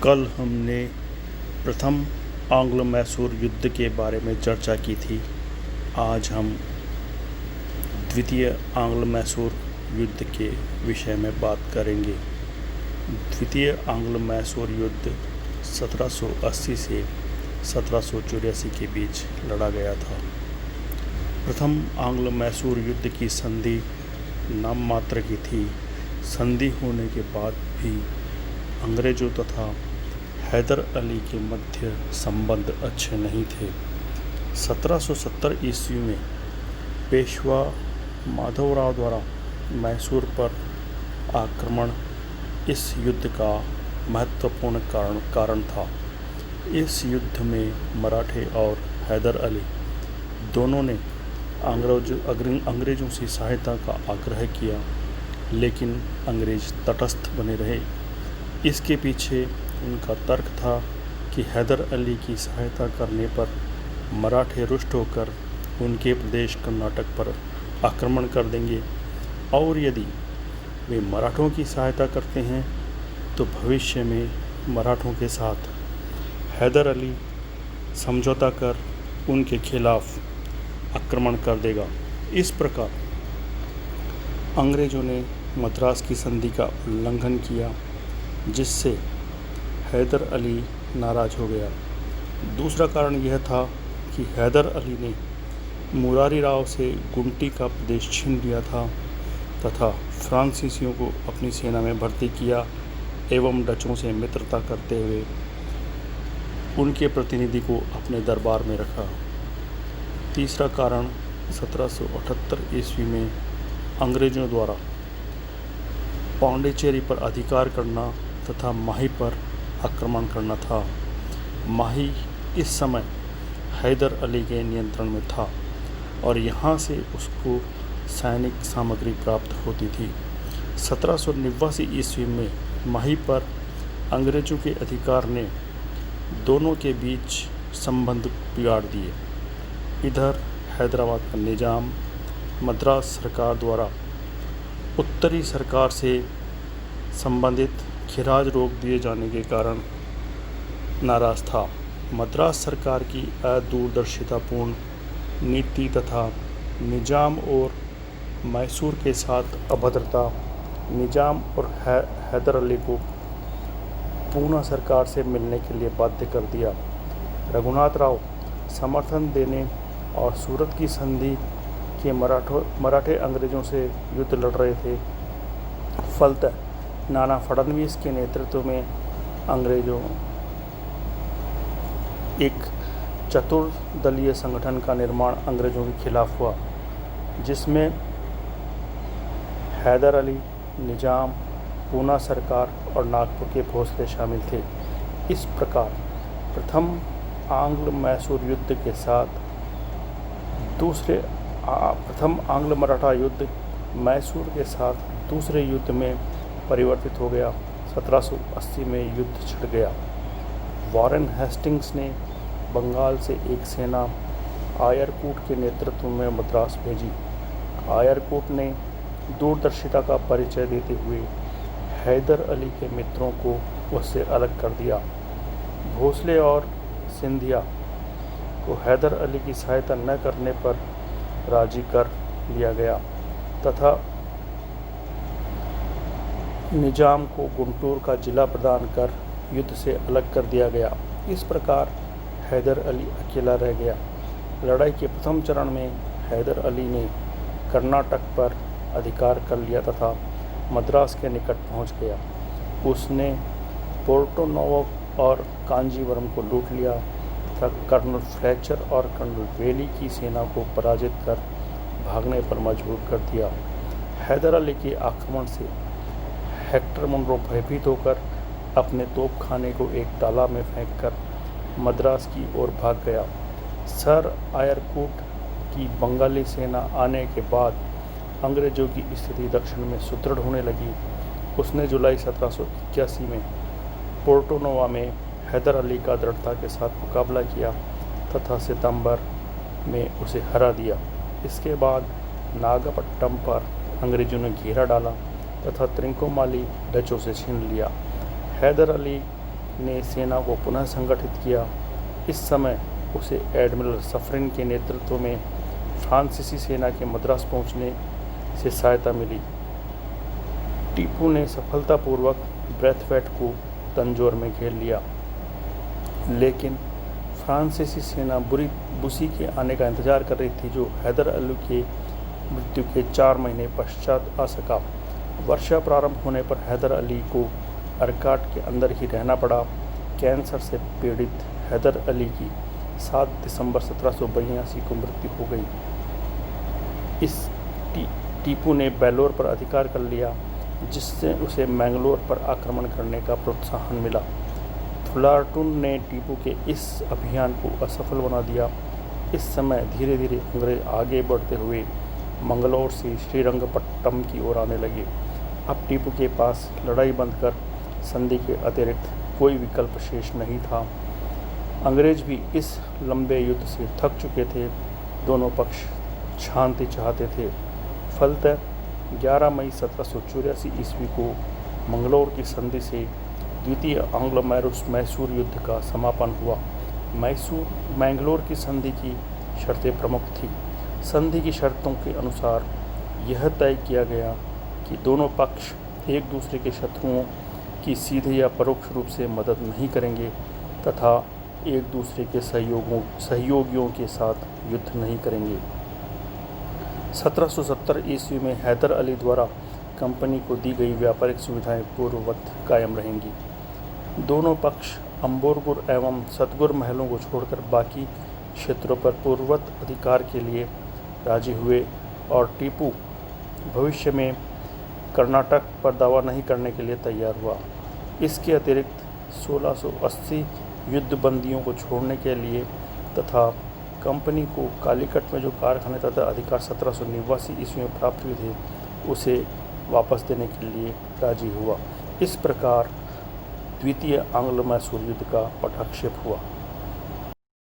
कल हमने प्रथम आंग्ल मैसूर युद्ध के बारे में चर्चा की थी। आज हम द्वितीय आंग्ल मैसूर युद्ध के विषय में बात करेंगे। द्वितीय आंग्ल मैसूर युद्ध 1780 से 1784 के बीच लड़ा गया था। प्रथम आंग्ल मैसूर युद्ध की संधि नाम मात्र की थी। संधि होने के बाद भी अंग्रेज़ों तथा हैदर अली के मध्य संबंध अच्छे नहीं थे। 1770 ईस्वी में पेशवा माधवराव द्वारा मैसूर पर आक्रमण इस युद्ध का महत्वपूर्ण कारण था। इस युद्ध में मराठे और हैदर अली दोनों ने अंग्रेज़ों से सहायता का आग्रह किया, लेकिन अंग्रेज़ तटस्थ बने रहे। इसके पीछे उनका तर्क था कि हैदर अली की सहायता करने पर मराठे रुष्ट होकर उनके प्रदेश कर्नाटक पर आक्रमण कर देंगे, और यदि वे मराठों की सहायता करते हैं तो भविष्य में मराठों के साथ हैदर अली समझौता कर उनके खिलाफ आक्रमण कर देगा। इस प्रकार अंग्रेज़ों ने मद्रास की संधि का उल्लंघन किया, जिससे हैदर अली नाराज़ हो गया। दूसरा कारण यह था कि हैदर अली ने मुरारी राव से गुंटी का प्रदेश छीन लिया था तथा फ्रांसीसियों को अपनी सेना में भर्ती किया एवं डचों से मित्रता करते हुए उनके प्रतिनिधि को अपने दरबार में रखा। तीसरा कारण 1778 ईस्वी में अंग्रेज़ों द्वारा पांडिचेरी पर अधिकार करना तथा माही पर आक्रमण करना था। माही इस समय हैदर अली के नियंत्रण में था और यहाँ से उसको सैनिक सामग्री प्राप्त होती थी। 1789 ईस्वी में माही पर अंग्रेज़ों के अधिकार ने दोनों के बीच संबंध बिगाड़ दिए। इधर हैदराबाद का निज़ाम मद्रास सरकार द्वारा उत्तरी सरकार से संबंधित खिराज रोक दिए जाने के कारण नाराज़ था। मद्रास सरकार की अदूरदर्शितापूर्ण नीति तथा निज़ाम और मैसूर के साथ अभद्रता निज़ाम और हैदर अली को पूना सरकार से मिलने के लिए बाध्य कर दिया। रघुनाथ राव समर्थन देने और सूरत की संधि के मराठे अंग्रेज़ों से युद्ध लड़ रहे थे। फलतः नाना फडणवीस के नेतृत्व में अंग्रेज़ों एक चतुर्दलीय संगठन का निर्माण अंग्रेज़ों के खिलाफ हुआ, जिसमें हैदर अली, निज़ाम, पूना सरकार और नागपुर के भोसले शामिल थे। इस प्रकार प्रथम आंग्ल मैसूर युद्ध के साथ प्रथम आंग्ल मराठा युद्ध मैसूर के साथ दूसरे युद्ध में परिवर्तित हो गया। 1780 में युद्ध छिड़ गया। वॉरेन हेस्टिंग्स ने बंगाल से एक सेना आयरकूट के नेतृत्व में मद्रास भेजी। आयरकूट ने दूरदर्शिता का परिचय देते हुए हैदर अली के मित्रों को उससे अलग कर दिया। भोसले और सिंधिया को हैदर अली की सहायता न करने पर राजी कर लिया गया तथा निज़ाम को गुंटूर का जिला प्रदान कर युद्ध से अलग कर दिया गया। इस प्रकार हैदर अली अकेला रह गया। लड़ाई के प्रथम चरण में हैदर अली ने कर्नाटक पर अधिकार कर लिया तथा मद्रास के निकट पहुंच गया। उसने पोर्टो नोवो और कांजीवरम को लूट लिया तथा कर्नल फ्लेचर और कर्नल वेली की सेना को पराजित कर भागने पर मजबूर कर दिया। हैदर अली के आक्रमण से हेक्टर मुनरो भयभीत होकर अपने तोपखाने को एक तालाब में फेंककर मद्रास की ओर भाग गया। सर आयरकूट की बंगाली सेना आने के बाद अंग्रेज़ों की स्थिति दक्षिण में सुदृढ़ होने लगी। उसने जुलाई 1781 में पोर्टो नोवा में हैदर अली का दृढ़ता के साथ मुकाबला किया तथा सितंबर में उसे हरा दिया। इसके बाद नागपट्टनम पर अंग्रेज़ों ने घेरा डाला तथा त्रिंकोमाली डचों से छीन लिया। हैदर अली ने सेना को पुनः संगठित किया। इस समय उसे एडमिरल सफरिन के नेतृत्व में फ्रांसीसी सेना के मद्रास पहुंचने से सहायता मिली। टीपू ने सफलतापूर्वक ब्रैथवेट को तंजौर में घेर लिया, लेकिन फ्रांसीसी सेना बुशी के आने का इंतजार कर रही थी, जो हैदर अली के मृत्यु के 4 महीने पश्चात आ सका। वर्षा प्रारंभ होने पर हैदर अली को अरकाट के अंदर ही रहना पड़ा। कैंसर से पीड़ित हैदर अली की 7 दिसंबर 1782 को मृत्यु हो गई। इस टीपू ने बेलोर पर अधिकार कर लिया, जिससे उसे मैंगलोर पर आक्रमण करने का प्रोत्साहन मिला। फुलार्टून ने टीपू के इस अभियान को असफल बना दिया। इस समय धीरे धीरे अंग्रेज आगे बढ़ते हुए मंगलौर से श्रीरंगपट्टम की ओर आने लगे। अब टीपू के पास लड़ाई बंद कर संधि के अतिरिक्त कोई विकल्प शेष नहीं था। अंग्रेज भी इस लंबे युद्ध से थक चुके थे। दोनों पक्ष शांति चाहते थे। फलतः 11 मई 1784 ईस्वी को मंगलौर की संधि से द्वितीय आंग्लो मैसूर युद्ध का समापन हुआ। मैंगलोर की संधि की शर्तें प्रमुख थीं। संधि की शर्तों के अनुसार यह तय किया गया कि दोनों पक्ष एक दूसरे के शत्रुओं की सीधे या परोक्ष रूप से मदद नहीं करेंगे तथा एक दूसरे के सहयोगियों के साथ युद्ध नहीं करेंगे। 1770 ईस्वी में हैदर अली द्वारा कंपनी को दी गई व्यापारिक सुविधाएं पूर्ववत कायम रहेंगी। दोनों पक्ष अम्बोरगुर एवं सतगुर महलों को छोड़कर बाकी क्षेत्रों पर पूर्ववत अधिकार के लिए राजी हुए और टीपू भविष्य में कर्नाटक पर दावा नहीं करने के लिए तैयार हुआ। इसके अतिरिक्त 1680 युद्धबंदियों को छोड़ने के लिए तथा कंपनी को कालीकट में जो कारखाने तथा अधिकार 1789 ईस्वी में प्राप्त हुए थे उसे वापस देने के लिए राजी हुआ। इस प्रकार द्वितीय आंग्लो मैसूर युद्ध का पटाक्षेप हुआ।